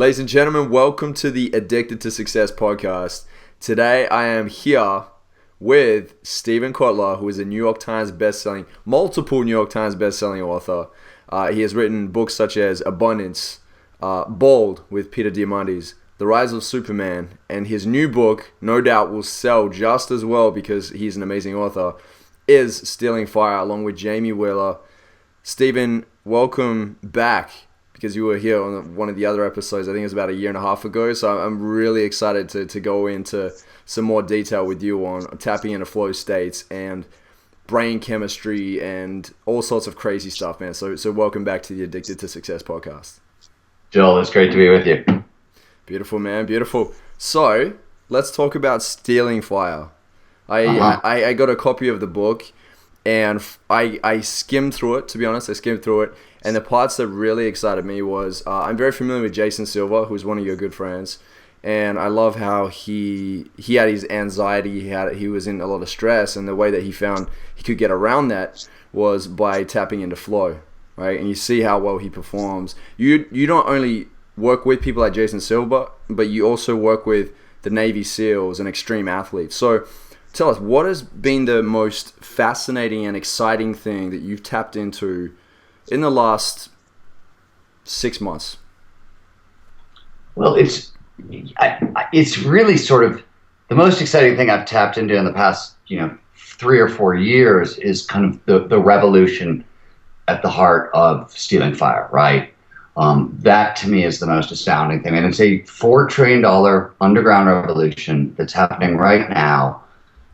Ladies and gentlemen, welcome to the Addicted to Success podcast. Today I am here with Stephen Kotler, who is a multiple New York Times best-selling author. He has written books such as Abundance, Bold with Peter Diamandis, The Rise of Superman, and his new book, no doubt will sell just as well because he's an amazing author, is Stealing Fire, along with Jamie Wheeler. Stephen, welcome back, because you were here on one of the other episodes. I think it was about a year and a half ago. So I'm really excited to go into some more detail with you on tapping into flow states and brain chemistry and all sorts of crazy stuff, man. So welcome back to the Addicted to Success podcast. Joel, it's great to be with you. Beautiful, man. Beautiful. So let's talk about Stealing Fire. I got a copy of the book, and I skimmed through it, to be honest. I skimmed through it. And the parts that really excited me was, I'm very familiar with Jason Silva, who's one of your good friends. And I love how he had his anxiety, he was in a lot of stress, and the way that he found he could get around that was by tapping into flow, right? And you see how well he performs. You don't only work with people like Jason Silva, but you also work with the Navy SEALs and extreme athletes. So tell us, what has been the most fascinating and exciting thing that you've tapped into in the last 6 months? Well, it's really sort of the most exciting thing I've tapped into in the past, 3 or 4 years is kind of the revolution at the heart of Stealing Fire, right? That to me is the most astounding thing. And it's a $4 trillion underground revolution that's happening right now.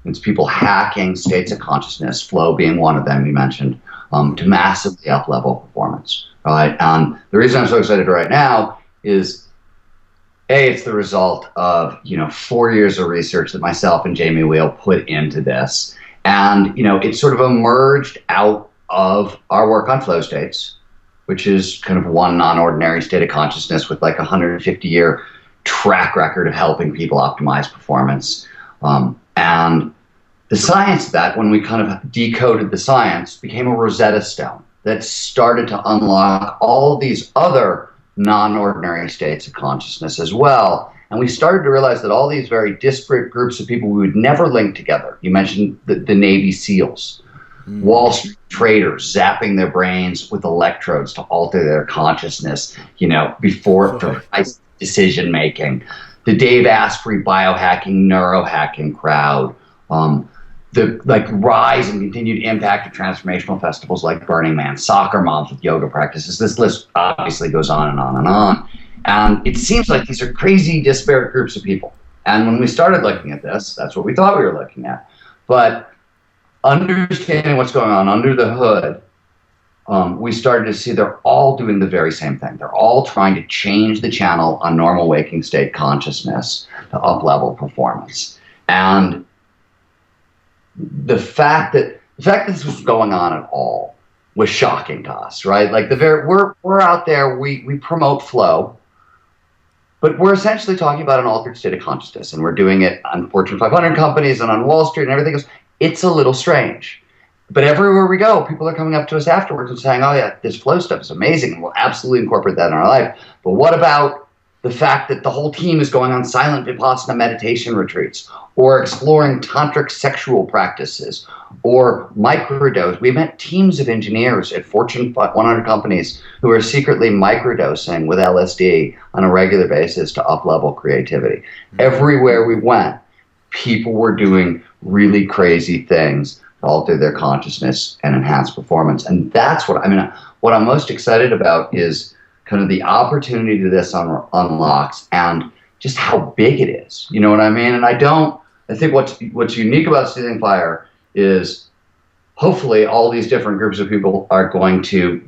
It's people hacking states of consciousness, flow being one of them you mentioned, to massively up-level performance, right? The reason I'm so excited right now is, it's the result of 4 years of research that myself and Jamie Wheeler put into this, and it sort of emerged out of our work on flow states, which is kind of one non-ordinary state of consciousness with like a 150-year track record of helping people optimize performance, and the science of that, when we kind of decoded the science, became a Rosetta Stone that started to unlock all these other non-ordinary states of consciousness as well. And we started to realize that all these very disparate groups of people we would never link together. You mentioned the Navy SEALs, Wall Street traders zapping their brains with electrodes to alter their consciousness, before precise decision making. The Dave Asprey biohacking, neurohacking crowd. The rise and continued impact of transformational festivals like Burning Man, soccer moms with yoga practices. This list obviously goes on and on and on. And it seems like these are crazy, disparate groups of people. And when we started looking at this, that's what we thought we were looking at. But understanding what's going on under the hood, we started to see they're all doing the very same thing. They're all trying to change the channel on normal waking state consciousness to up-level performance. And the fact that this was going on at all was shocking to us, right? Like we're out there, we promote flow, but we're essentially talking about an altered state of consciousness, and we're doing it on Fortune 500 companies and on Wall Street and everything else. It's a little strange, but everywhere we go, people are coming up to us afterwards and saying, "Oh yeah, this flow stuff is amazing, and we'll absolutely incorporate that in our life." But what about the fact that the whole team is going on silent Vipassana meditation retreats, or exploring tantric sexual practices, or microdose? We met teams of engineers at Fortune 100 companies who are secretly microdosing with LSD on a regular basis to up-level creativity. Everywhere we went, people were doing really crazy things to alter their consciousness and enhance performance. And that's what I'm most excited about is kind of the opportunity to this unlocks and just how big it is. You know what I mean? And I think what's unique about Stealing Fire is hopefully all these different groups of people are going to,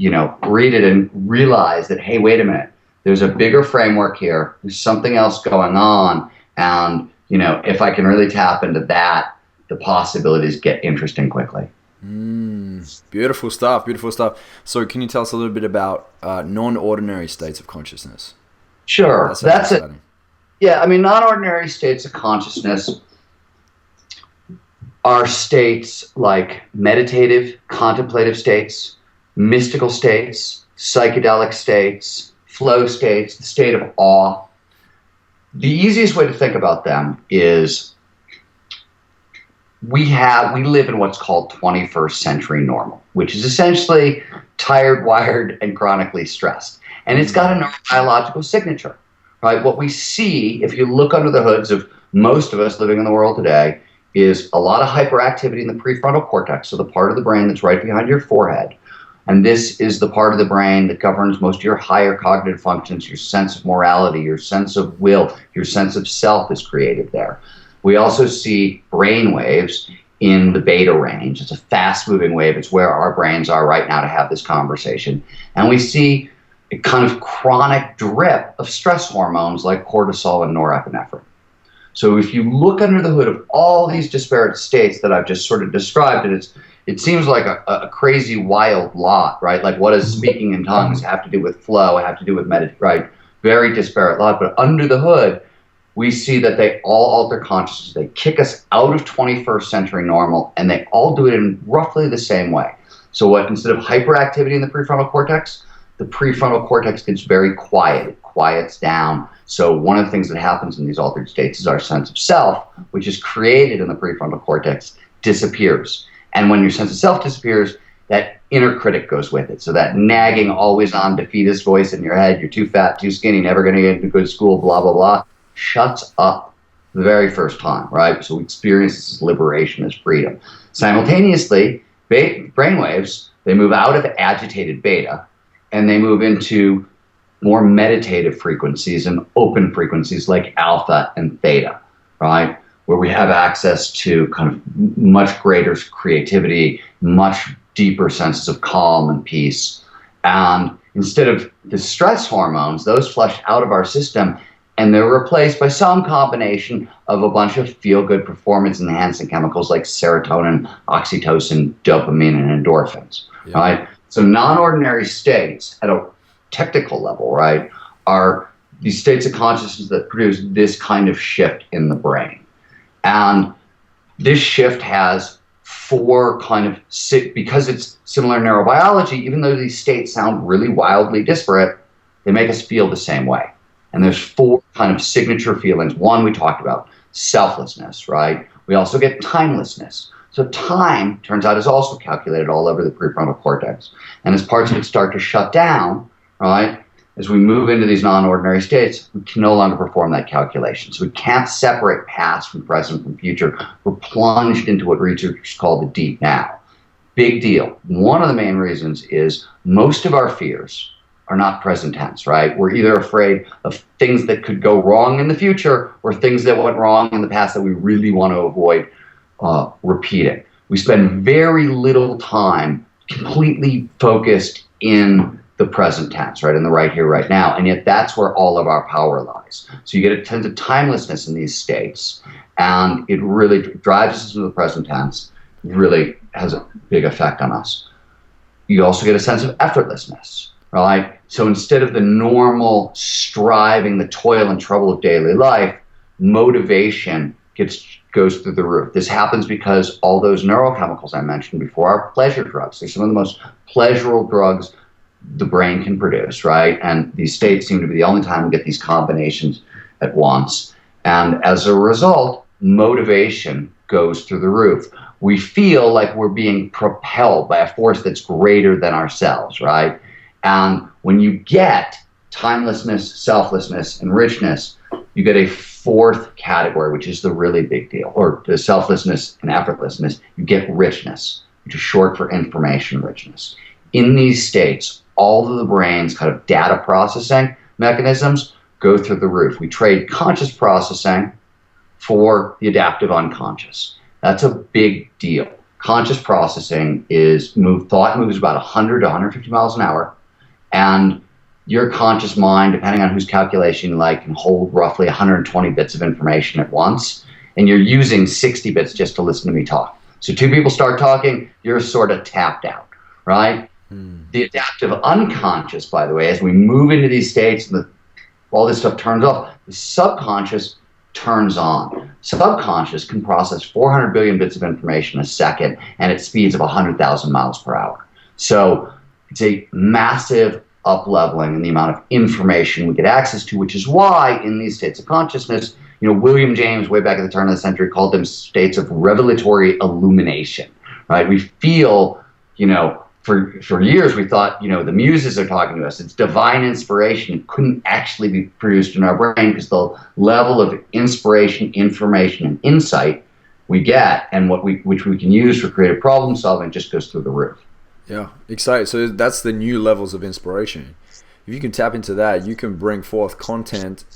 read it and realize that, hey, wait a minute, there's a bigger framework here. There's something else going on. And, if I can really tap into that, the possibilities get interesting quickly. Beautiful stuff. So can you tell us a little bit about non-ordinary states of consciousness? Sure. That's it. Yeah, non-ordinary states of consciousness are states like meditative, contemplative states, mystical states, psychedelic states, flow states, the state of awe. The easiest way to think about them is we live in what's called 21st century normal, which is essentially tired, wired, and chronically stressed. And it's got a neurobiological signature, right? What we see, if you look under the hoods of most of us living in the world today, is a lot of hyperactivity in the prefrontal cortex, so the part of the brain that's right behind your forehead. And this is the part of the brain that governs most of your higher cognitive functions, your sense of morality, your sense of will, your sense of self is created there. We also see brain waves in the beta range. It's a fast-moving wave. It's where our brains are right now to have this conversation. And we see a kind of chronic drip of stress hormones like cortisol and norepinephrine. So if you look under the hood of all these disparate states that I've just sort of described, and it seems like a crazy, wild lot, right? Like, what does speaking in tongues have to do with flow, have to do with meditation, right? Very disparate lot. But under the hood, we see that they all alter consciousness. They kick us out of 21st century normal, and they all do it in roughly the same way. So instead of hyperactivity in the prefrontal cortex, the prefrontal cortex gets very quiet. It quiets down. So one of the things that happens in these altered states is our sense of self, which is created in the prefrontal cortex, disappears. And when your sense of self disappears, that inner critic goes with it. So that nagging, always on defeatist voice in your head, you're too fat, too skinny, never going to get into good school, blah, blah, blah, shuts up the very first time, right? So we experience this as liberation, as freedom. Simultaneously, brainwaves, they move out of agitated beta, and they move into more meditative frequencies and open frequencies like alpha and theta, right? Where we have access to kind of much greater creativity, much deeper senses of calm and peace. And instead of the stress hormones, those flush out of our system, and they're replaced by some combination of a bunch of feel-good performance-enhancing chemicals like serotonin, oxytocin, dopamine, and endorphins, right? So non-ordinary states at a technical level, right, are these states of consciousness that produce this kind of shift in the brain. And this shift has four because it's similar neurobiology, even though these states sound really wildly disparate, they make us feel the same way. And there's four kind of signature feelings. One we talked about, selflessness, right? We also get timelessness. So time, turns out, is also calculated all over the prefrontal cortex. And as parts of it start to shut down, right, as we move into these non-ordinary states, we can no longer perform that calculation. So we can't separate past from present from future. We're plunged into what researchers call the deep now. Big deal. One of the main reasons is most of our fears are not present tense, right? We're either afraid of things that could go wrong in the future or things that went wrong in the past that we really want to avoid repeating. We spend very little time completely focused in the present tense, right? In the right here, right now. And yet that's where all of our power lies. So you get a sense of timelessness in these states, and it really drives us into the present tense, really has a big effect on us. You also get a sense of effortlessness, right? So instead of the normal striving, the toil and trouble of daily life, motivation goes through the roof. This happens because all those neurochemicals I mentioned before are pleasure drugs. They're some of the most pleasurable drugs the brain can produce, right? And these states seem to be the only time we get these combinations at once. And as a result, motivation goes through the roof. We feel like we're being propelled by a force that's greater than ourselves, right? And when you get timelessness, selflessness, and richness, you get a fourth category, which is the really big deal, or the selflessness and effortlessness. You get richness, which is short for information richness. In these states, all of the brain's kind of data processing mechanisms go through the roof. We trade conscious processing for the adaptive unconscious. That's a big deal. Conscious processing is thought moves about 100 to 150 miles an hour, and your conscious mind, depending on whose calculation you like, can hold roughly 120 bits of information at once, and you're using 60 bits just to listen to me talk. So two people start talking, you're sort of tapped out, right? The adaptive unconscious, by the way, as we move into these states and all this stuff turns off, the subconscious turns on. Subconscious can process 400 billion bits of information a second and at speeds of 100,000 miles per hour. So it's a massive up-leveling in the amount of information we get access to, which is why in these states of consciousness, William James, way back at the turn of the century, called them states of revelatory illumination, right? We feel, for years we thought, the muses are talking to us. It's divine inspiration. It couldn't actually be produced in our brain because the level of inspiration, information, and insight we get and which we can use for creative problem solving just goes through the roof. Yeah, excited. So that's the new levels of inspiration. If you can tap into that, you can bring forth content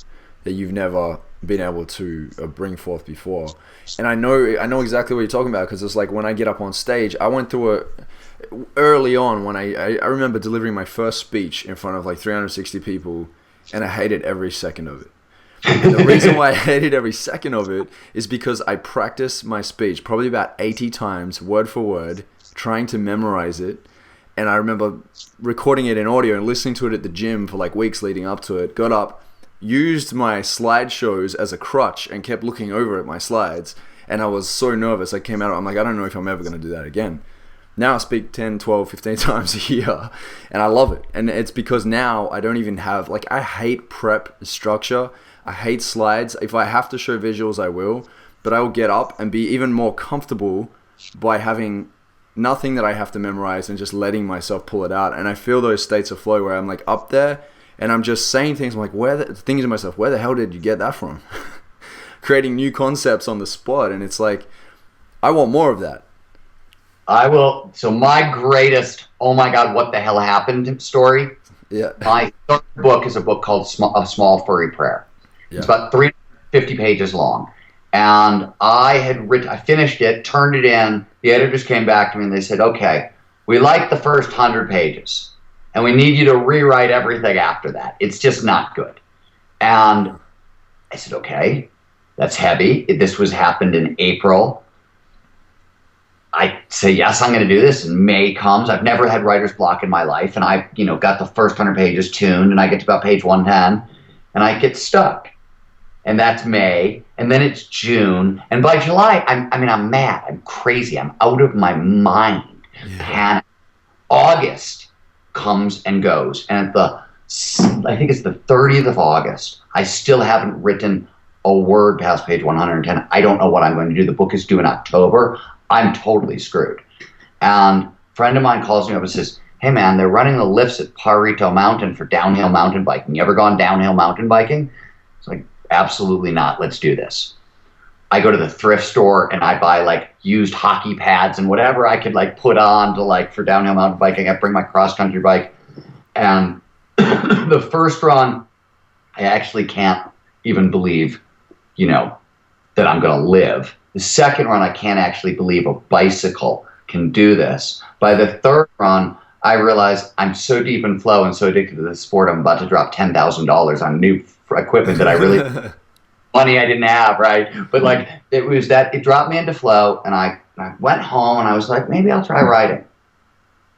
that you've never been able to bring forth before. And I know exactly what you're talking about, because it's like when I get up on stage, I went through early on when I remember delivering my first speech in front of like 360 people, and I hated every second of it. And the reason why I hated every second of it is because I practiced my speech probably about 80 times, word for word, trying to memorize it. And I remember recording it in audio and listening to it at the gym for like weeks leading up to it. Got up, used my slideshows as a crutch and kept looking over at my slides. And I was so nervous. I came out, I'm like, I don't know if I'm ever going to do that again. Now I speak 10, 12, 15 times a year, and I love it. And it's because now I don't even have, I hate prep structure. I hate slides. If I have to show visuals, I will. But I will get up and be even more comfortable by having nothing that I have to memorize and just letting myself pull it out. And I feel those states of flow where I'm like up there and I'm just saying things. I'm like, thinking to myself, where the hell did you get that from? Creating new concepts on the spot. And it's like, I want more of that. I will. So my greatest, oh my God, what the hell happened story. Yeah. My third book is a book called A Small Furry Prayer. Yeah. It's about 350 pages long. And I finished it, turned it in. The editors came back to me and they said, okay, we like the first 100 pages and we need you to rewrite everything after that. It's just not good. And I said, okay, that's heavy. This happened in April. I say, yes, I'm going to do this. And May comes. I've never had writer's block in my life. And I, got the first 100 pages tuned and I get to about page 110 and I get stuck. And that's May. And then it's June. And by July, I'm mad. I'm crazy. I'm out of my mind. Yeah. Panic. August comes and goes. And I think it's the 30th of August, I still haven't written a word past page 110. I don't know what I'm going to do. The book is due in October. I'm totally screwed. And a friend of mine calls me up and says, hey man, they're running the lifts at Parito Mountain for downhill mountain biking. You ever gone downhill mountain biking? It's like, absolutely not. Let's do this. I go to the thrift store and I buy used hockey pads and whatever I could put on to for downhill mountain biking. I bring my cross country bike, and the first run, I actually can't even believe, that I'm going to live. The second run, I can't actually believe a bicycle can do this. By the third run, I realize I'm so deep in flow and so addicted to this sport, I'm about to drop $10,000 on new equipment that I really money I didn't have, right? But it dropped me into flow, and I went home and I was like, maybe I'll try writing.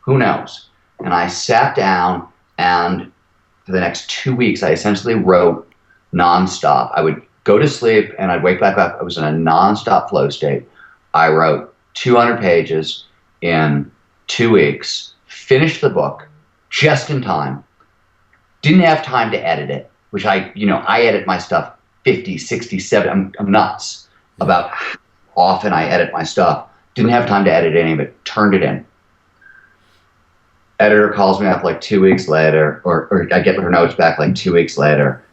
Who knows? And I sat down, and for the next 2 weeks, I essentially wrote nonstop. I would go to sleep and I'd wake back up. I was in a nonstop flow state. I wrote 200 pages in 2 weeks, finished the book just in time, didn't have time to edit it, which I edit my stuff 50, 60, 70. I'm nuts about how often I edit my stuff. Didn't have time to edit any of it. Turned it in. Editor calls me up 2 weeks later, or I get her notes back 2 weeks later.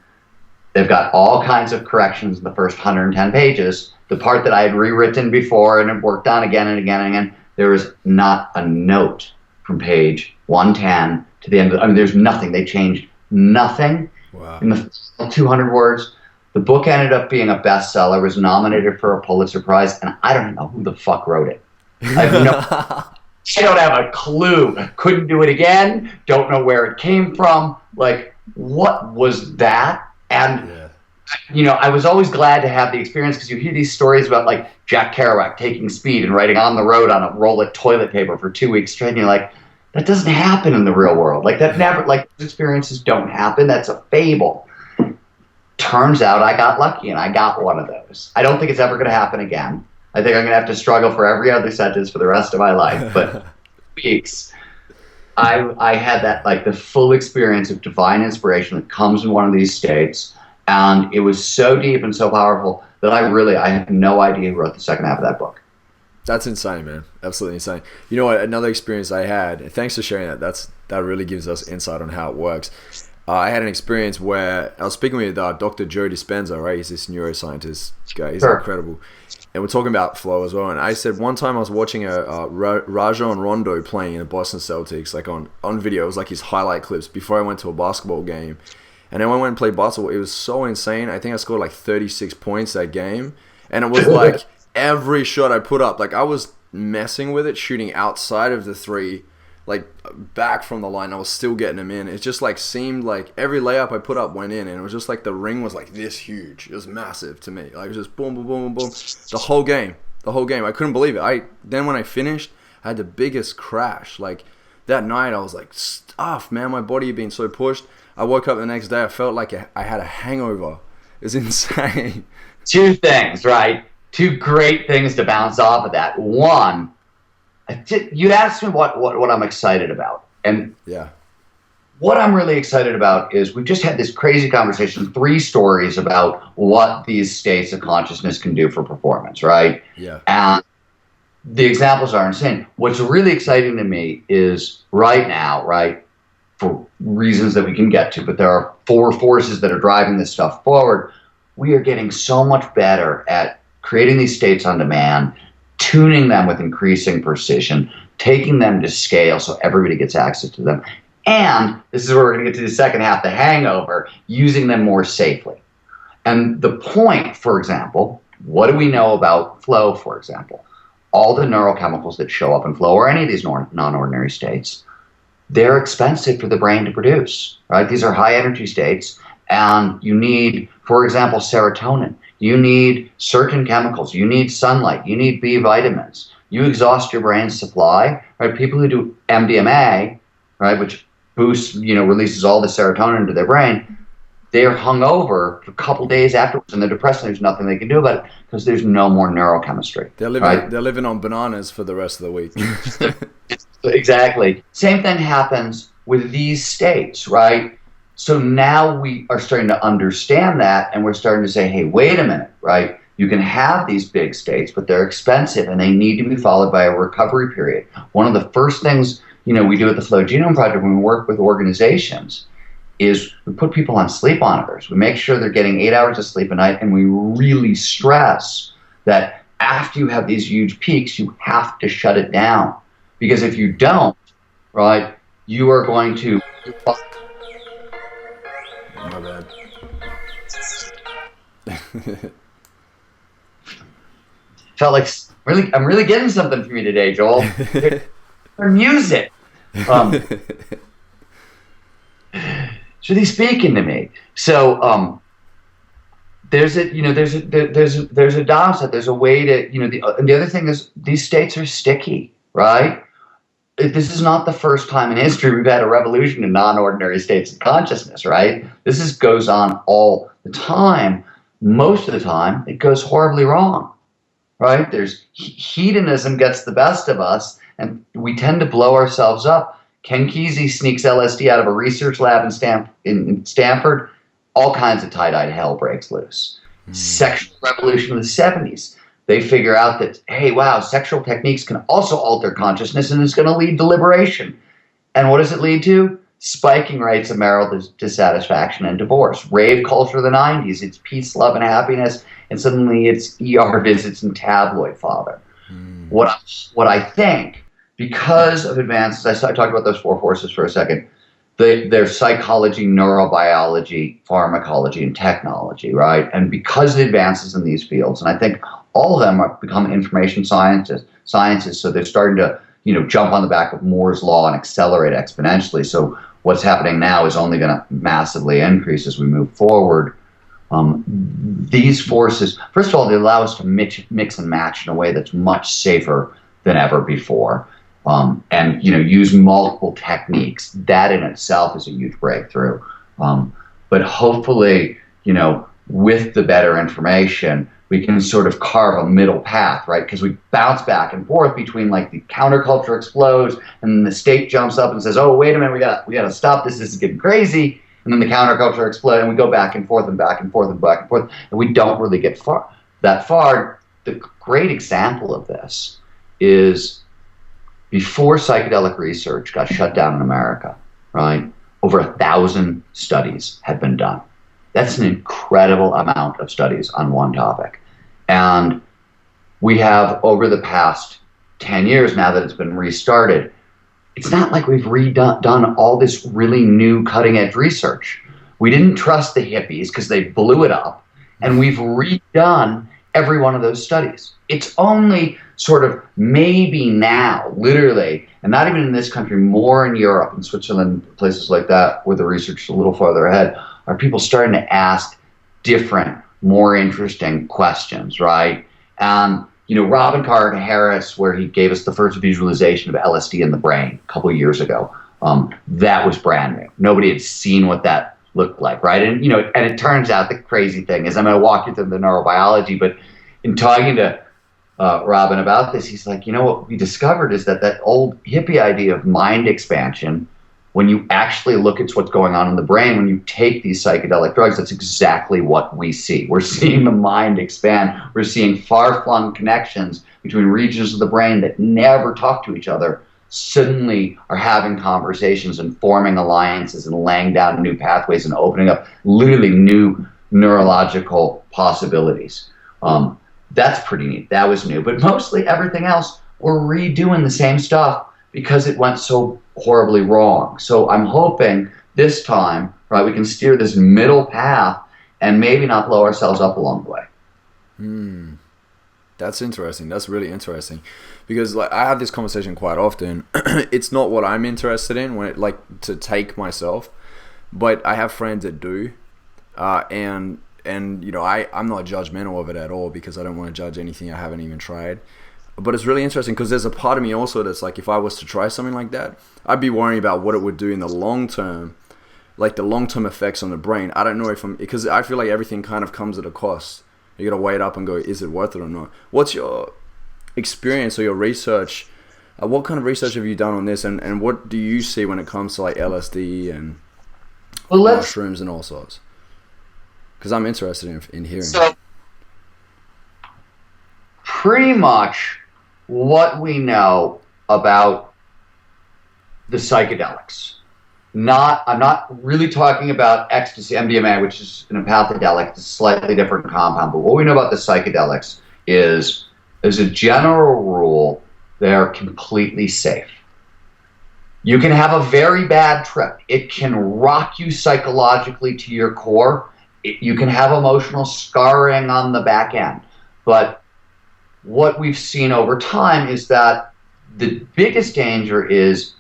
They've got all kinds of corrections in the first 110 pages. The part that I had rewritten before and had worked on again and again and again, there was not a note from page 110 to the end of there's nothing. They changed nothing. Wow. In the 200 words. The book ended up being a bestseller, was nominated for a Pulitzer Prize, and I don't know who the fuck wrote it. I don't have a clue. Couldn't do it again. Don't know where it came from. What was that? And, I was always glad to have the experience, because you hear these stories about Jack Kerouac taking speed and writing on the road on a roll of toilet paper for 2 weeks straight. And you're like, that doesn't happen in the real world. That never, those experiences don't happen. That's a fable. Turns out I got lucky and I got one of those. I don't think it's ever going to happen again. I think I'm going to have to struggle for every other sentence for the rest of my life. But weeks. I had that, like, the full experience of divine inspiration that comes in one of these states, and it was so deep and so powerful that I have no idea who wrote the second half of that book. That's insane, man. Absolutely insane. You know what? Another experience I had. Thanks for sharing that. That really gives us insight on how it works. I had an experience where I was speaking with Dr. Joe Dispenza, right? He's this neuroscientist guy. He's Sure. incredible. And we're talking about flow as well. And I said one time I was watching a Rajon Rondo playing in the Boston Celtics, like on video. It was like his highlight clips before I went to a basketball game. And then when I went and played basketball, it was so insane. I think I scored like 36 points that game. And it was like every shot I put up, like I was messing with it, shooting outside of the three, like back from the line. I was still getting them in. It just like seemed like every layup I put up went in, and it was just like the ring was like this huge. It was massive to me. Like it was just boom, boom, boom, boom, boom. The whole game. I couldn't believe it. Then when I finished, I had the biggest crash. Like that night, I was like stuffed, man. My body had been so pushed. I woke up the next day. I felt like I had a hangover. It was insane. Two things, right? Two great things to bounce off of that. One, you asked me what I'm excited about. And Yeah. what I'm really excited about is we've just had this crazy conversation, 3 stories about what these states of consciousness can do for performance, right? Yeah. And the examples are insane. What's really exciting to me is right now, right, for reasons that we can get to, but there are 4 forces that are driving this stuff forward. We are getting so much better at creating these states on demand, tuning them with increasing precision, taking them to scale so everybody gets access to them. And this is where we're going to get to the second half, the hangover, using them more safely. And the point, for example, what do we know about flow, for example? All the neurochemicals that show up in flow or any of these non-ordinary states, they're expensive for the brain to produce, right? These are high energy states, and you need, for example, serotonin. You need certain chemicals. You need sunlight. You need B vitamins. You exhaust your brain's supply, right? People who do MDMA, right, which boosts, releases all the serotonin into their brain, they're hungover for a couple days afterwards, and they're depressed, and there's nothing they can do about it because there's no more neurochemistry. They're living on bananas for the rest of the week. Exactly. Same thing happens with these states, right? So now we are starting to understand that, and we're starting to say, hey, wait a minute, right? You can have these big states, but they're expensive, and they need to be followed by a recovery period. One of the first things, we do at the Flow Genome Project when we work with organizations is we put people on sleep monitors. We make sure they're getting 8 hours of sleep a night, and we really stress that after you have these huge peaks, you have to shut it down. Because if you don't, right, you are going to... My bad. Felt like I'm really getting something from you today, Joel. Music. It's really speaking to me. So there's a downside. There's a way to and the other thing is these states are sticky, right? This is not the first time in history we've had a revolution in non-ordinary states of consciousness, right? This goes on all the time. Most of the time, it goes horribly wrong, right? There's hedonism gets the best of us, and we tend to blow ourselves up. Ken Kesey sneaks LSD out of a research lab in Stanford. All kinds of tie-dyed hell breaks loose. Sexual revolution of the 70s. They figure out that, hey, wow, sexual techniques can also alter consciousness, and it's going to lead to liberation. And what does it lead to? Spiking rates of marital dissatisfaction and divorce. Rave culture of the 90s. It's peace, love, and happiness. And suddenly it's ER visits and tabloid fodder. What I think, because of advances, I talked about those 4 forces for a second, their psychology, neurobiology, pharmacology, and technology, right? And because of the advances in these fields, and I think all of them have become information sciences, so they're starting to, jump on the back of Moore's law and accelerate exponentially. So what's happening now is only going to massively increase as we move forward. These forces, first of all, they allow us to mix and match in a way that's much safer than ever before. And use multiple techniques. That in itself is a huge breakthrough. But hopefully, with the better information, we can sort of carve a middle path, right? Because we bounce back and forth between like the counterculture explodes and then the state jumps up and says, oh, wait a minute, we got to stop this. This is getting crazy. And then the counterculture explodes and we go back and forth and back and forth and back and forth. And we don't really get that far. The great example of this is before psychedelic research got shut down in America, right? Over 1,000 studies had been done. That's an incredible amount of studies on one topic. And we have, over the past 10 years now that it's been restarted, it's not like we've redone all this really new cutting edge research. We didn't trust the hippies because they blew it up, and we've redone every one of those studies. It's only sort of maybe now, literally, and not even in this country, more in Europe and Switzerland, places like that, where the research is a little farther ahead, are people starting to ask different, more interesting questions, right? Robin Carter Harris, where he gave us the first visualization of LSD in the brain a couple of years ago, that was brand new. Nobody had seen what that looked like, right? And it turns out the crazy thing is, I'm going to walk you through the neurobiology, but in talking to Robin about this, he's like, what we discovered is that old hippie idea of mind expansion, when you actually look at what's going on in the brain, when you take these psychedelic drugs, that's exactly what we see. We're seeing the mind expand. We're seeing far-flung connections between regions of the brain that never talk to each other, suddenly are having conversations and forming alliances and laying down new pathways and opening up literally new neurological possibilities. That's pretty neat. That was new. But mostly everything else, we're redoing the same stuff because it went so horribly wrong. So I'm hoping this time, right, we can steer this middle path and maybe not blow ourselves up along the way. That's interesting. That's really interesting, because like I have this conversation quite often. It's not what I'm interested in to take myself, but I have friends that do, and I'm not judgmental of it at all, because I don't want to judge anything I haven't even tried. But it's really interesting because there's a part of me also that's like, if I was to try something like that, I'd be worrying about what it would do in the long term, like the long-term effects on the brain. I don't know because I feel like everything kind of comes at a cost. You got to weigh it up and go, is it worth it or not? What's your experience or your research? What kind of research have you done on this? And what do you see when it comes to like LSD and mushrooms and all sorts? Because I'm interested in hearing. So, pretty much what we know about the psychedelics. I'm not really talking about ecstasy, MDMA, which is an empathedelic. It's a slightly different compound. But what we know about the psychedelics is, as a general rule, they're completely safe. You can have a very bad trip. It can rock you psychologically to your core. You can have emotional scarring on the back end. But what we've seen over time is that the biggest danger is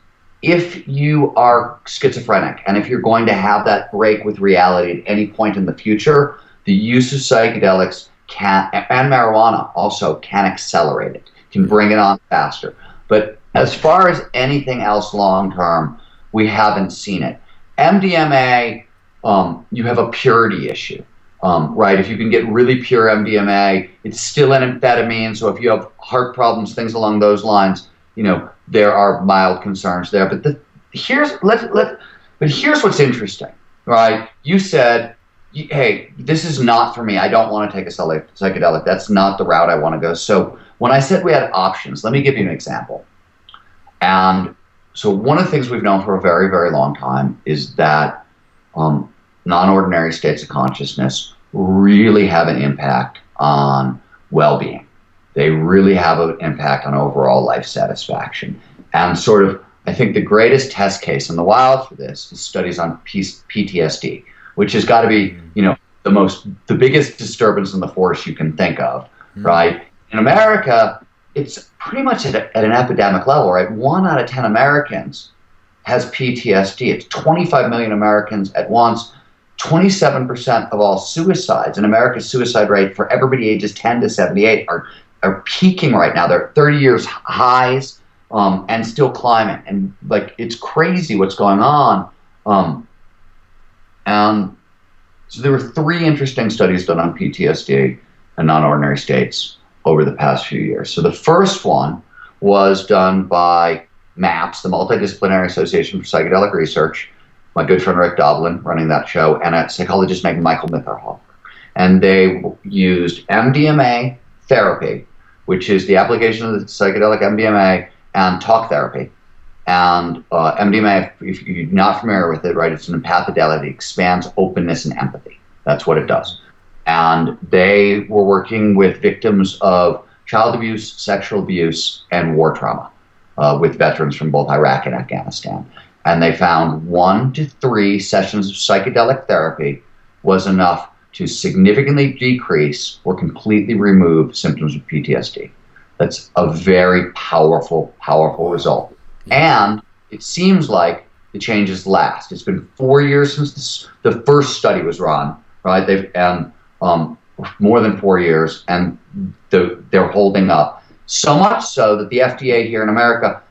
if you are schizophrenic and if you're going to have that break with reality at any point in the future, the use of psychedelics and marijuana also can accelerate it, can bring it on faster. But as far as anything else long term, we haven't seen it. MDMA, you have a purity issue. Right, if you can get really pure MDMA, it's still an amphetamine. So if you have heart problems, things along those lines, there are mild concerns there. But here's what's interesting, right? You said, hey, this is not for me. I don't want to take a psychedelic. That's not the route I want to go. So when I said we had options, let me give you an example. And so one of the things we've known for a very, very long time is that non-ordinary states of consciousness really have an impact on well-being. They really have an impact on overall life satisfaction. And sort of, I think the greatest test case in the wild for this is studies on PTSD, which has got to be, the biggest disturbance in the force you can think of, right? In America, it's pretty much at an epidemic level, right? 1 out of 10 Americans has PTSD. It's 25 million Americans at once. 27% of all suicides, and America's suicide rate for everybody ages 10 to 78 are peaking right now. They're 30 years highs and still climbing. And like, it's crazy what's going on. And so there were 3 interesting studies done on PTSD. and non-ordinary states over the past few years. So the first one was done by MAPS, the Multidisciplinary Association for Psychedelic Research, my good friend Rick Doblin running that show, and a psychologist named Michael Mitherhall. And they used MDMA therapy, which is the application of the psychedelic MDMA, and talk therapy. And MDMA, if you're not familiar with it, right, it's an empathedelic. It expands openness and empathy. That's what it does. And they were working with victims of child abuse, sexual abuse, and war trauma with veterans from both Iraq and Afghanistan. And they found 1 to 3 sessions of psychedelic therapy was enough to significantly decrease or completely remove symptoms of PTSD. That's a very powerful, powerful result. And it seems like the changes last. It's been 4 years since the first study was run, right? More than 4 years, and they're holding up. So much so that the FDA here in America,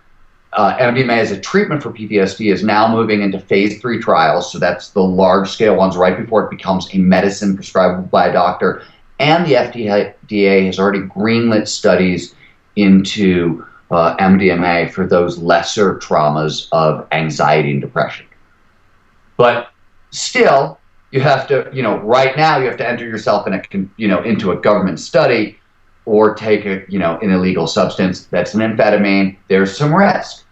MDMA as a treatment for PTSD is now moving into phase 3 trials. So that's the large scale ones right before it becomes a medicine prescribed by a doctor. And the FDA has already greenlit studies into MDMA for those lesser traumas of anxiety and depression. But still, you have to, right now you have to enter yourself into a government study or take an illegal substance that's an amphetamine. There's some risk.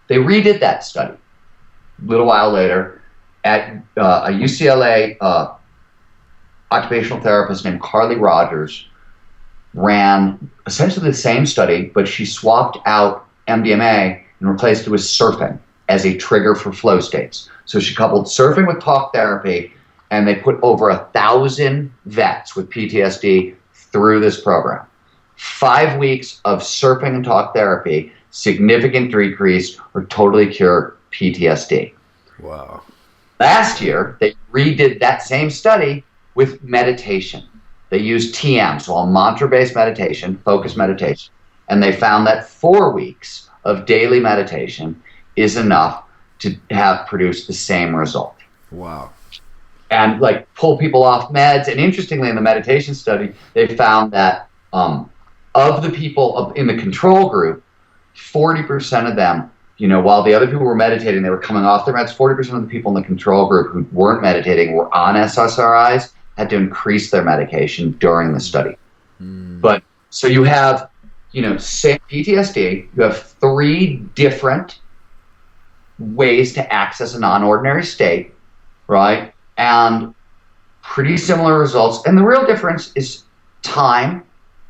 They redid that study a little while later at a UCLA occupational therapist named Carly Rogers ran essentially the same study, but she swapped out MDMA and replaced it with surfing as a trigger for flow states. So she coupled surfing with talk therapy, and they put over 1,000 vets with PTSD through this program. 5 weeks of surfing and talk therapy, significant decrease or totally cure PTSD. Wow. Last year, they redid that same study with meditation. They used TM, so a mantra-based meditation, focused meditation, and they found that 4 weeks of daily meditation is enough to have produced the same result. Wow. And pull people off meds. And interestingly, in the meditation study, they found that of the people in the control group, 40% of them, while the other people were meditating, they were coming off their meds. 40% of the people in the control group who weren't meditating were on SSRIs, had to increase their medication during the study. But so you have, say PTSD, you have 3 different ways to access a non-ordinary state, right? And pretty similar results. And the real difference is time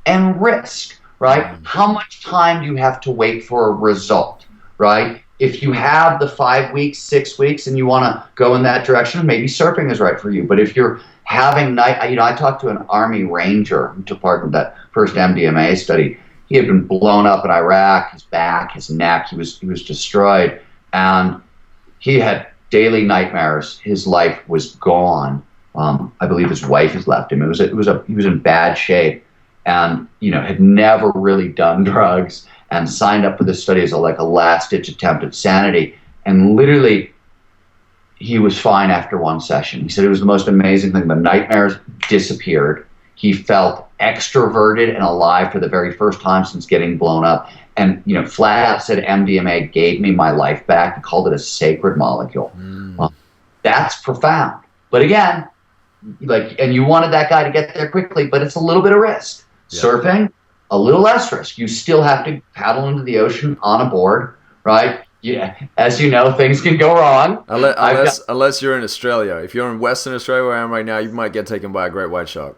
and risk, right? How much time do you have to wait for a result, right? If you have the 5 weeks, 6 weeks, and you want to go in that direction, maybe surfing is right for you. But if you're having I talked to an Army Ranger who took part in that first MDMA study. He had been blown up in Iraq, his back, his neck, he was destroyed, and he had daily nightmares. His life was gone. I believe his wife has left him. He was in bad shape, and had never really done drugs, and signed up for this study as a last-ditch attempt at sanity. And literally, he was fine after one session. He said it was the most amazing thing. The nightmares disappeared. He felt extroverted and alive for the very first time since getting blown up. And flat out said MDMA gave me my life back. He called it a sacred molecule. That's profound. But again, and you wanted that guy to get there quickly, but it's a little bit of risk. Yeah. Surfing, a little less risk. You still have to paddle into the ocean on a board, right? Yeah, as you know, things can go wrong. Unless you're in Australia. If you're in Western Australia, where I am right now, you might get taken by a great white shark.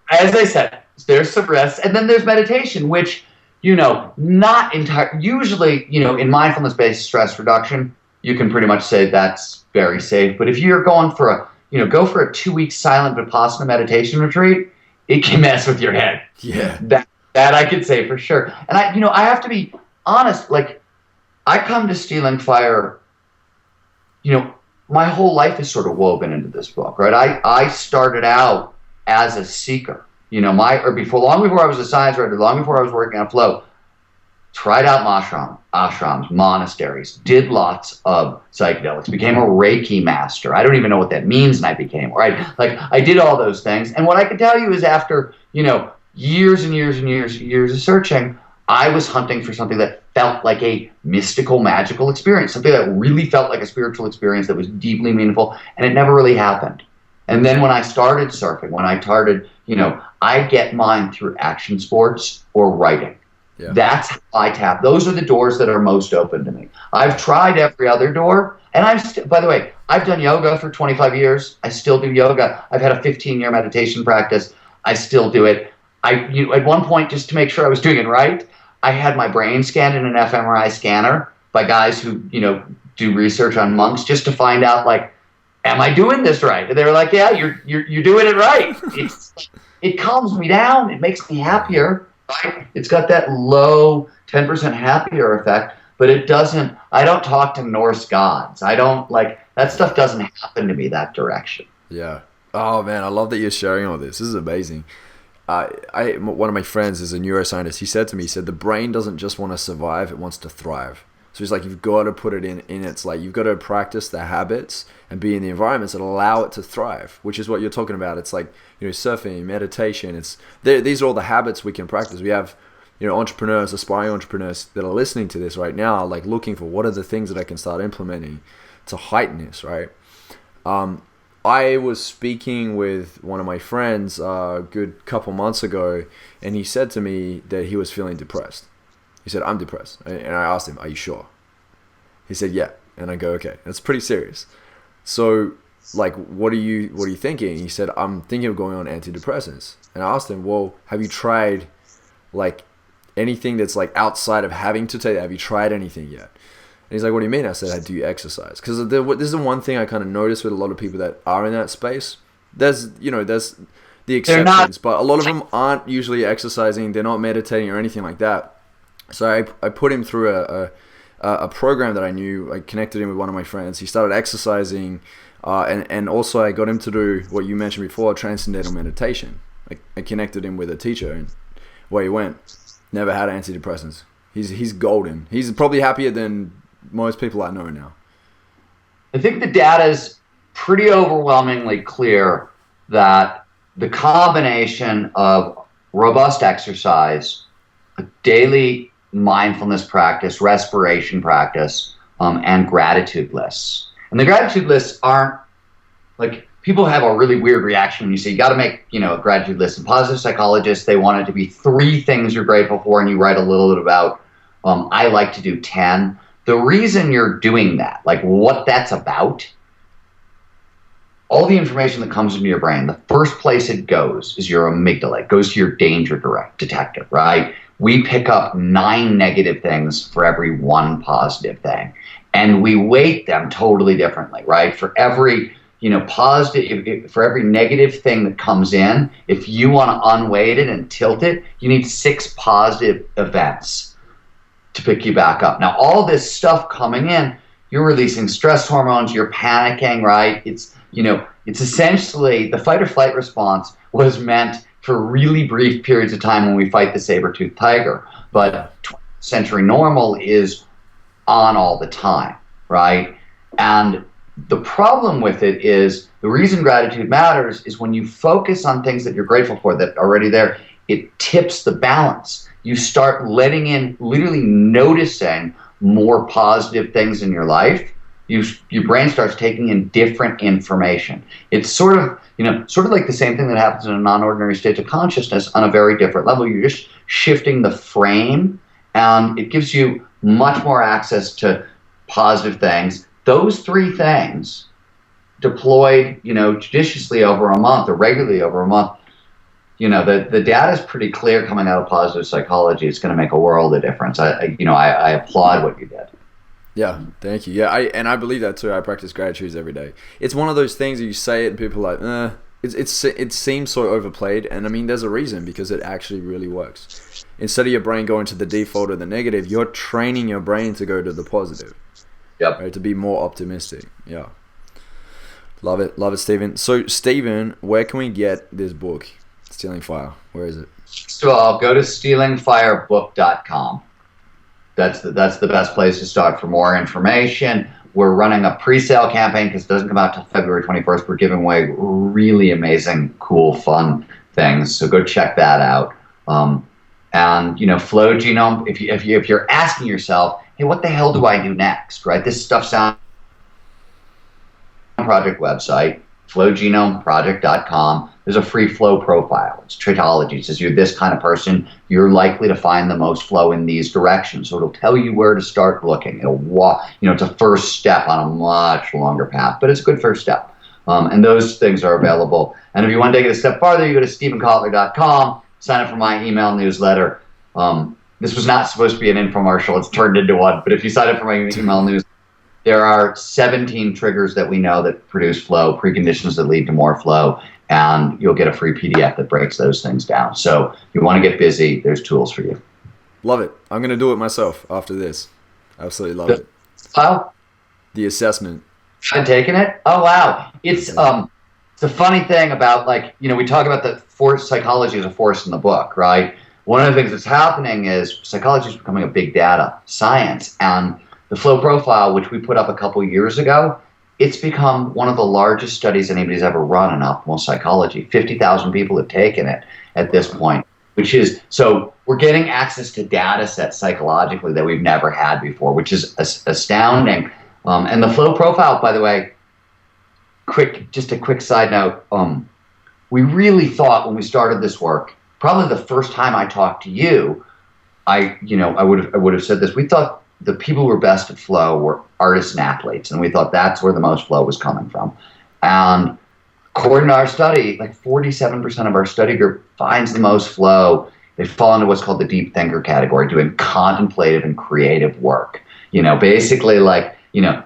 As I said, there's some risks. And then there's meditation, which, not entirely, usually, in mindfulness-based stress reduction, you can pretty much say that's very safe. But if you're going for go for a 2-week silent Vipassana meditation retreat, it can mess with your head. Yeah. That I could say for sure. And I have to be honest, I come to Stealing Fire, my whole life is sort of woven into this book, right? I started out as a seeker, long before I was a science writer, long before I was working on Flow, tried out ashrams, monasteries, did lots of psychedelics, became a Reiki master. I don't even know what that means, and I became, right? Like, I did all those things. And what I can tell you is after, years and years and years and years of searching, I was hunting for something that felt like a mystical, magical experience, something that really felt like a spiritual experience that was deeply meaningful, and it never really happened. And then when I started surfing, when I started, I get mine through action sports or writing. Yeah. That's how I tap. Those are the doors that are most open to me. I've tried every other door, and by the way, I've done yoga for 25 years. I still do yoga. I've had a 15-year meditation practice. I still do it. At one point, just to make sure I was doing it right, I had my brain scanned in an fMRI scanner by guys who, do research on monks, just to find out, like, am I doing this right? And they were like, yeah, you're doing it right. It calms me down. It makes me happier. Right? It's got that low 10% happier effect, but I don't talk to Norse gods. I don't that stuff doesn't happen to me that direction. Yeah. Oh man, I love that you're sharing all this. This is amazing. One of my friends is a neuroscientist. He said the brain doesn't just want to survive, it wants to thrive. So he's like, you've got to put it in its, like, you've got to practice the habits and be in the environments that allow it to thrive, which is what you're talking about. It's like, surfing, meditation. These are all the habits we can practice. We have, entrepreneurs, aspiring entrepreneurs that are listening to this right now, like looking for what are the things that I can start implementing to heighten this, right? I was speaking with one of my friends a good couple months ago, and he said to me that he was feeling depressed. He said, I'm depressed. And I asked him, are you sure? He said, yeah. And I go, okay, that's pretty serious. So, like, what are you thinking? He said, I'm thinking of going on antidepressants. And I asked him, well, have you tried, like, anything that's, like, outside of having to take that? Have you tried anything yet? And he's like, what do you mean? I said, do you exercise? Because this is the one thing I kind of notice with a lot of people that are in that space. There's the exceptions, but a lot of them aren't usually exercising. They're not meditating or anything like that. So I put him through a program that I knew. I connected him with one of my friends. He started exercising, and also I got him to do what you mentioned before, transcendental meditation. I connected him with a teacher, and where he went, never had antidepressants. He's golden. He's probably happier than most people I know now. I think the data is pretty overwhelmingly clear that the combination of robust exercise, a daily mindfulness practice, respiration practice, and gratitude lists. And the gratitude lists aren't, like, people have a really weird reaction when you say you got to make, a gratitude list. And positive psychologists, they want it to be 3 things you're grateful for, and you write a little bit about. I like to do 10. The reason you're doing that, like what that's about, all the information that comes into your brain, the first place it goes is your amygdala. It goes to your danger detector, right? We pick up 9 negative things for every 1 positive thing, and we weight them totally differently, right? For every positive, for every negative thing that comes in, if you want to unweight it and tilt it, you need 6 positive events to pick you back up. Now, all this stuff coming in, you're releasing stress hormones, you're panicking, right? It's essentially the fight or flight response was meant for really brief periods of time when we fight the saber-toothed tiger. But 20th century normal is on all the time, right? And the problem with it is the reason gratitude matters is when you focus on things that you're grateful for that are already there, it tips the balance. You start letting in, literally noticing more positive things in your life. Your brain starts taking in different information. It's sort of like the same thing that happens in a non-ordinary state of consciousness on a very different level. You're just shifting the frame, and it gives you much more access to positive things. Those 3 things deployed, judiciously over a month or regularly over a month, the data is pretty clear coming out of positive psychology. It's going to make a world of difference. I applaud what you did. Yeah, thank you. Yeah, I believe that too. I practice gratitude every day. It's one of those things that you say it and people are like, it seems so overplayed. And I mean, there's a reason, because it actually really works. Instead of your brain going to the default or the negative, you're training your brain to go to the positive. Yep. Right, to be more optimistic. Yeah. Love it, Stephen. So, Stephen, where can we get this book? Stealing Fire. Where is it? So I'll go to stealingfirebook.com. that's the best place to start for more information. We're running a pre-sale campaign because it doesn't come out till February 21st. We're giving away really amazing, cool, fun things. So go check that out. And Flow Genome. If you're asking yourself, hey, what the hell do I do next? Right? This stuff sounds project website, flowgenomeproject.com. There's a free flow profile. It's tritology. It says you're this kind of person. You're likely to find the most flow in these directions. So it'll tell you where to start looking. It'll walk, it's a first step on a much longer path, but it's a good first step. And those things are available. And if you want to take it a step farther, you go to stephenkotler.com, sign up for my email newsletter. This was not supposed to be an infomercial. It's turned into one. But if you sign up for my email newsletter, there are 17 triggers that we know that produce flow, preconditions that lead to more flow, and you'll get a free PDF that breaks those things down. So if you want to get busy, there's tools for you. Love it. I'm going to do it myself after this. Absolutely love it. How? The assessment. I'm taking it? Oh, wow. It's a funny thing about, we talk about the force psychology as a force in the book, right? One of the things that's happening is psychology is becoming a big data science, and the flow profile, which we put up a couple years ago, it's become one of the largest studies anybody's ever run in optimal psychology. 50,000 people have taken it at this point, so we're getting access to data sets psychologically that we've never had before, which is astounding. And the flow profile, by the way, just a quick side note, we really thought when we started this work, probably the first time I talked to you, I would have said this, we thought the people who were best at flow were artists and athletes, and we thought that's where the most flow was coming from. And according to our study, 47% of our study group finds the most flow. They fall into what's called the deep thinker category, doing contemplative and creative work. Basically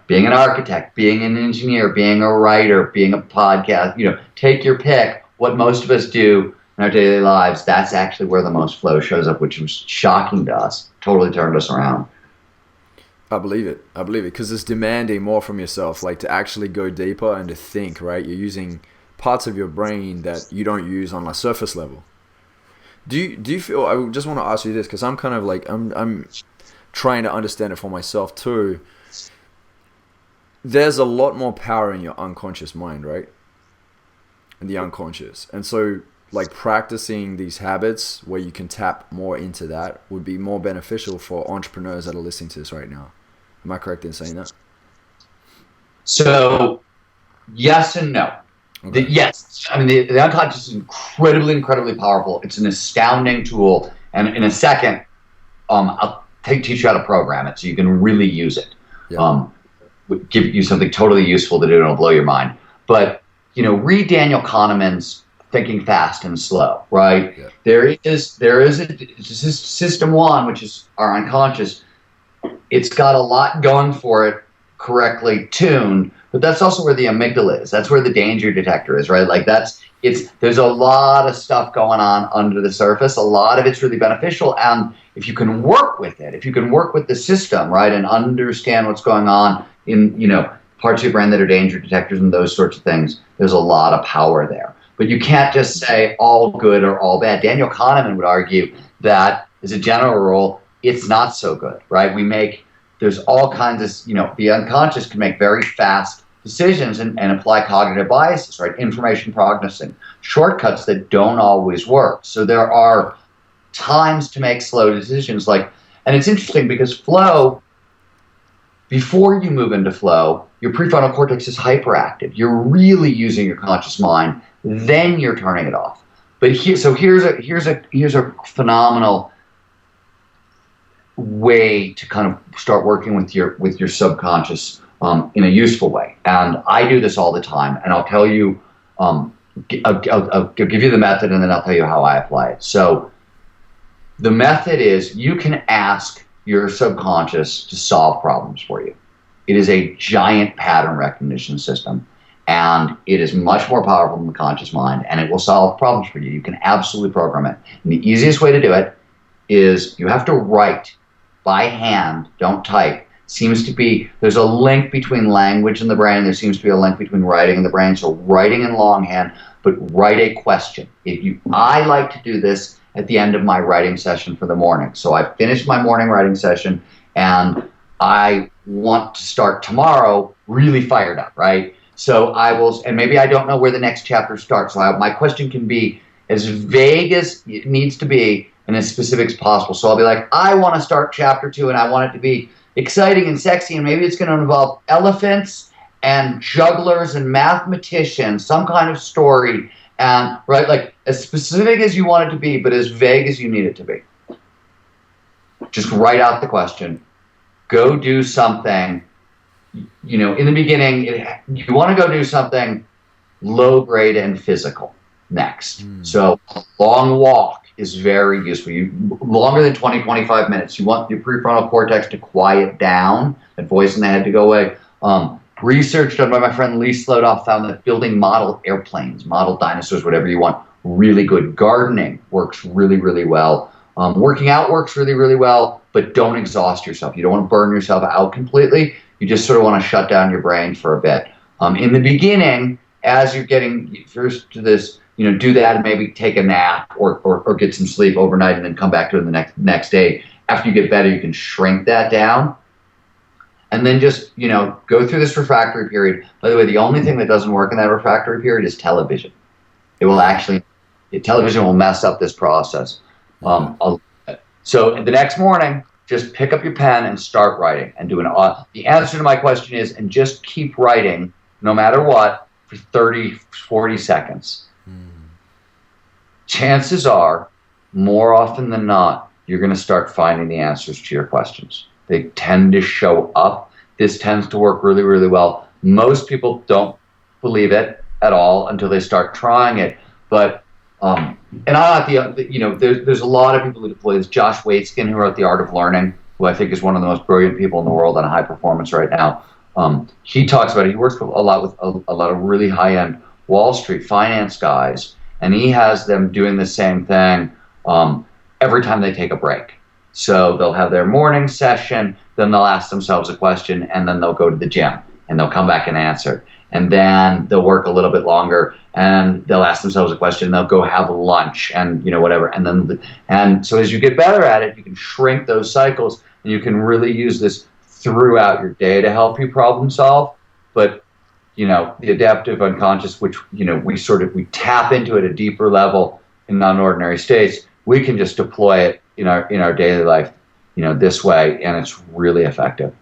being an architect, being an engineer, being a writer, being a podcast, take your pick. What most of us do in our daily lives, that's actually where the most flow shows up, which was shocking to us. Totally turned us around. I believe it because it's demanding more from yourself, to actually go deeper and to think, right? You're using parts of your brain that you don't use on a surface level. Do you feel, I just want to ask you this, because I'm kind of I'm trying to understand it for myself too. There's a lot more power in your unconscious mind, right? In the unconscious. And so practicing these habits where you can tap more into that would be more beneficial for entrepreneurs that are listening to this right now. Am I correct in saying that? So, yes and no. Okay. Yes. I mean, the unconscious is incredibly, incredibly powerful. It's an astounding tool. And in a second, I'll teach you how to program it so you can really use it. Yeah. Give you something totally useful to do and it'll blow your mind. But, read Daniel Kahneman's Thinking Fast and Slow, right? Yeah. There is a system one, which is our unconscious. It's got a lot going for it, correctly tuned, but that's also where the amygdala is. That's where the danger detector is, right? There's a lot of stuff going on under the surface. A lot of it's really beneficial. And if you can work with it, if you can work with the system, right, and understand what's going on in, parts of your brain that are danger detectors and those sorts of things, there's a lot of power there. But you can't just say all good or all bad. Daniel Kahneman would argue that, as a general rule, it's not so good, right? There's all kinds of, the unconscious can make very fast decisions and apply cognitive biases, right? Information processing, shortcuts that don't always work. So there are times to make slow decisions. And it's interesting because flow, before you move into flow, your prefrontal cortex is hyperactive. You're really using your conscious mind. Then you're turning it off. But here's a phenomenal way to kind of start working with your subconscious in a useful way. And I do this all the time. And I'll tell you, I'll give you the method, and then I'll tell you how I apply it. So the method is you can ask your subconscious to solve problems for you. It is a giant pattern recognition system. And it is much more powerful than the conscious mind, and it will solve problems for you. You can absolutely program it. And the easiest way to do it is you have to write by hand, don't type. There's a link between language and the brain. There seems to be a link between writing and the brain. So writing in longhand, but write a question. I like to do this at the end of my writing session for the morning. So I finish my morning writing session, and I want to start tomorrow really fired up, right? So I will, and maybe I don't know where the next chapter starts. So my question can be as vague as it needs to be and as specific as possible. So I'll be like, I want to start chapter 2 and I want it to be exciting and sexy, and maybe it's going to involve elephants and jugglers and mathematicians, some kind of story, and right, like as specific as you want it to be, but as vague as you need it to be. Just write out the question. Go do something. You know, in the beginning, you want to go do something low grade and physical next. So a long walk is very useful. Longer than 20, 25 minutes. You want your prefrontal cortex to quiet down, that voice in the head to go away. Research done by my friend Lee Slodoff found that building model airplanes, model dinosaurs, whatever you want, really good. Gardening works really, really well. Working out works really, really well, but don't exhaust yourself. You don't want to burn yourself out completely. You just sort of want to shut down your brain for a bit. In the beginning, as you're getting first to this, you know, do that and maybe take a nap or get some sleep overnight and then come back to it the next day. After you get better, you can shrink that down. And then just, you know, go through this refractory period. By the way, the only thing that doesn't work in that refractory period is television. Television will mess up this process. So the next morning, just pick up your pen and start writing and the answer to my question is, and just keep writing no matter what for 30, 40 seconds. Chances are, more often than not, you're going to start finding the answers to your questions. They tend to show up. This tends to work really, really well. Most people don't believe it at all until they start trying it. But and I'm not there's a lot of people who deploy this. Josh Waitzkin, who wrote The Art of Learning, who I think is one of the most brilliant people in the world on high performance right now. He talks about it. He works a lot with a lot of really high-end Wall Street finance guys, and he has them doing the same thing every time they take a break. So they'll have their morning session, then they'll ask themselves a question, and then they'll go to the gym, and they'll come back and answer. And then they'll work a little bit longer, and they'll ask themselves a question, and they'll go have lunch, and whatever. And so as you get better at it, you can shrink those cycles, and you can really use this throughout your day to help you problem solve. But the adaptive unconscious, which we tap into at a deeper level in non-ordinary states, we can just deploy it in our daily life, this way, and it's really effective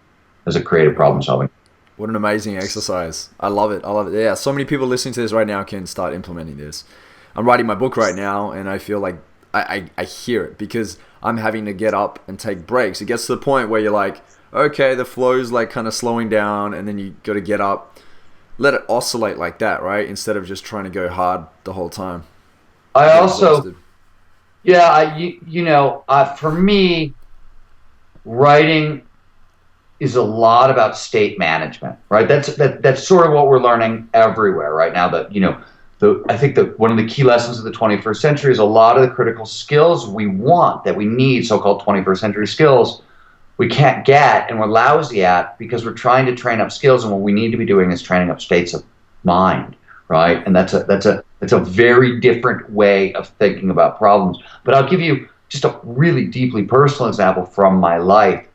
as a creative problem solving. What an amazing exercise. I love it. Yeah, so many people listening to this right now can start implementing this. I'm writing my book right now, and I feel like I hear it because I'm having to get up and take breaks. It gets to the point where you're like, okay, the flow's like kind of slowing down, and then you got to get up, let it oscillate like that, right? Instead of just trying to go hard the whole time. For me, writing is a lot about state management, right? That's sort of what we're learning everywhere right now. I think that one of the key lessons of the 21st century is a lot of the critical skills we want, that we need, so-called 21st century skills, we can't get and we're lousy at because we're trying to train up skills, and what we need to be doing is training up states of mind, right? And that's a very different way of thinking about problems. But I'll give you just a really deeply personal example from my life.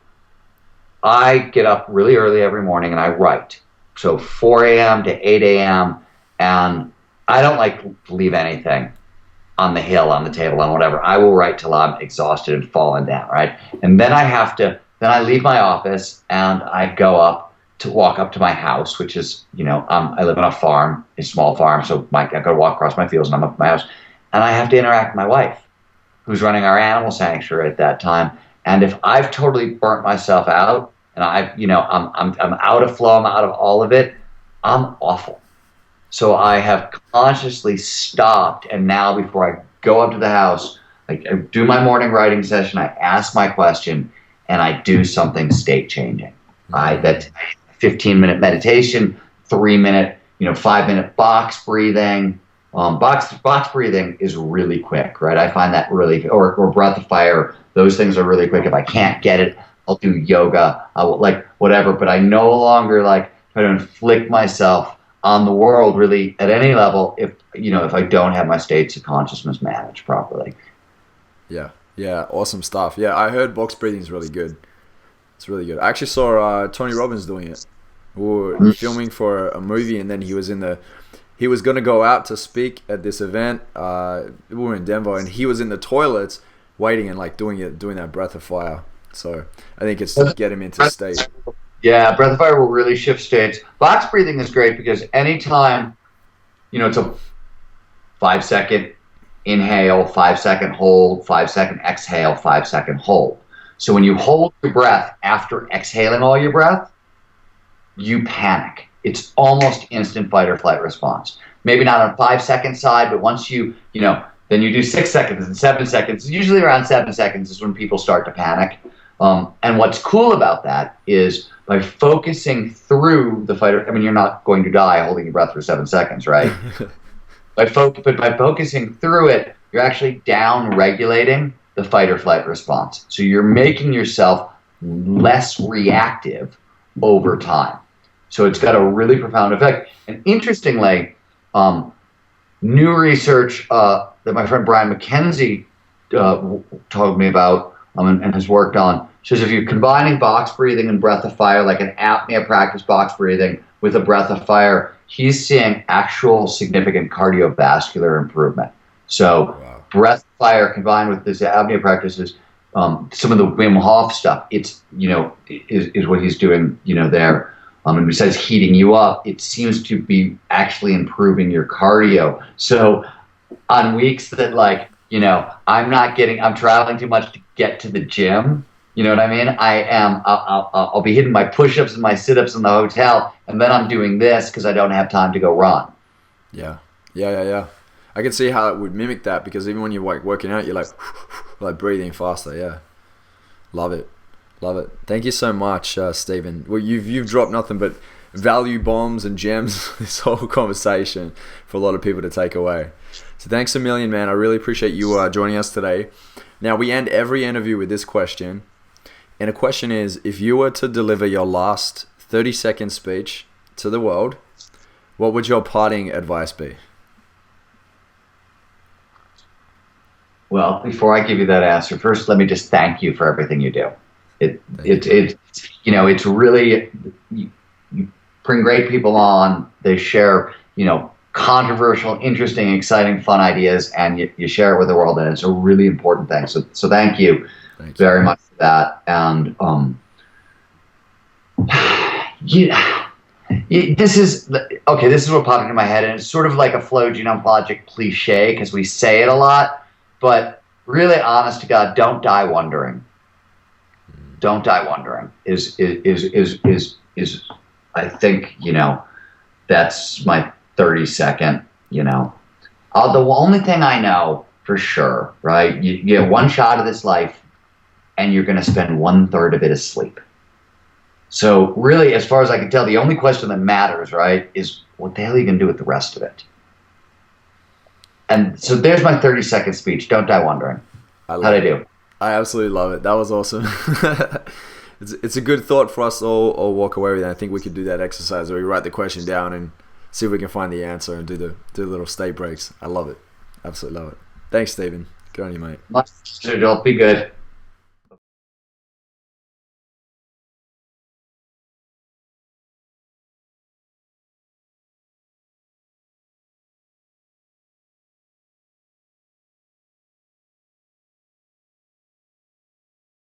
I get up really early every morning and I write. So 4 a.m. to 8 a.m. and I don't like to leave anything on the hill, on the table, on whatever. I will write till I'm exhausted and falling down, right? And then I leave my office and I walk up to my house, which is, I live on a farm, a small farm, so I got to walk across my fields and I'm up at my house. And I have to interact with my wife, who's running our animal sanctuary at that time. And if I've totally burnt myself out and I'm out of flow, I'm out of all of it, I'm awful. So I have consciously stopped, and now before I go up to the house, I do my morning writing session, I ask my question, and I do something state changing. That 15-minute meditation, 3-minute, 5-minute box breathing. Box breathing is really quick, right? I find that really, or breath of fire. Those things are really quick. If I can't get it, I'll do yoga. I'll whatever. But I no longer try to inflict myself on the world really at any level if I don't have my states of consciousness managed properly. Yeah, awesome stuff. Yeah, I heard box breathing is really good. It's really good. I actually saw Tony Robbins doing it. We were filming for a movie, and then he was going to go out to speak at this event. We were in Denver, and he was in the toilets waiting and like doing that breath of fire. So I think it's to get him into state. Yeah, breath of fire will really shift states. Box breathing is great because anytime, it's a 5-second inhale, 5-second hold, 5-second exhale, 5-second hold. So when you hold your breath after exhaling all your breath, you panic. It's almost instant fight or flight response. Maybe not on a 5-second side, but once then you do 6 seconds and 7 seconds. Usually around 7 seconds is when people start to panic. And what's cool about that is by focusing through the fight, you're not going to die holding your breath for 7 seconds, right? But by focusing through it, you're actually down regulating the fight or flight response. So you're making yourself less reactive over time. So it's got a really profound effect. And interestingly, new research that my friend Brian McKenzie told me about and has worked on shows if you're combining box breathing and breath of fire, like an apnea practice box breathing with a breath of fire, he's seeing actual significant cardiovascular improvement. So breath of fire combined with this apnea practices, some of the Wim Hof stuff, it's, is what he's doing, there. And besides heating you up, it seems to be actually improving your cardio. So on weeks that I'm traveling too much to get to the gym, you know what I mean? I'll be hitting my push-ups and my sit-ups in the hotel, and then I'm doing this because I don't have time to go run. Yeah. I can see how it would mimic that, because even when you're like working out, you're like breathing faster. Yeah, love it. Thank you so much, Stephen. Well, you've dropped nothing but value bombs and gems this whole conversation for a lot of people to take away. So thanks a million, man. I really appreciate you joining us today. Now, we end every interview with this question. And the question is, if you were to deliver your last 30-second speech to the world, what would your parting advice be? Well, before I give you that answer, first let me just thank you for everything you do. It's really, you bring great people on. They share, controversial, interesting, exciting, fun ideas, and you share it with the world, and it's a really important thing. So thank you very much for that. And this is what popped into my head, and it's sort of like a Flow Genome Project cliche because we say it a lot, but really, honest to God, don't die wondering. Don't die wondering is I think, that's my 30-second, the only thing I know for sure, right? You get one shot of this life and you're going to spend 1/3 of it asleep. So really, as far as I can tell, the only question that matters, right, is what the hell are you going to do with the rest of it? And so there's my 30-second speech. Don't die wondering. How'd I do? I absolutely love it. That was awesome. It's a good thought for us all walk away with it. I think we could do that exercise where we write the question down and see if we can find the answer and do the little state breaks. I love it. Absolutely love it. Thanks, Stephen. Good on you, mate. My pleasure, Joel. Be good.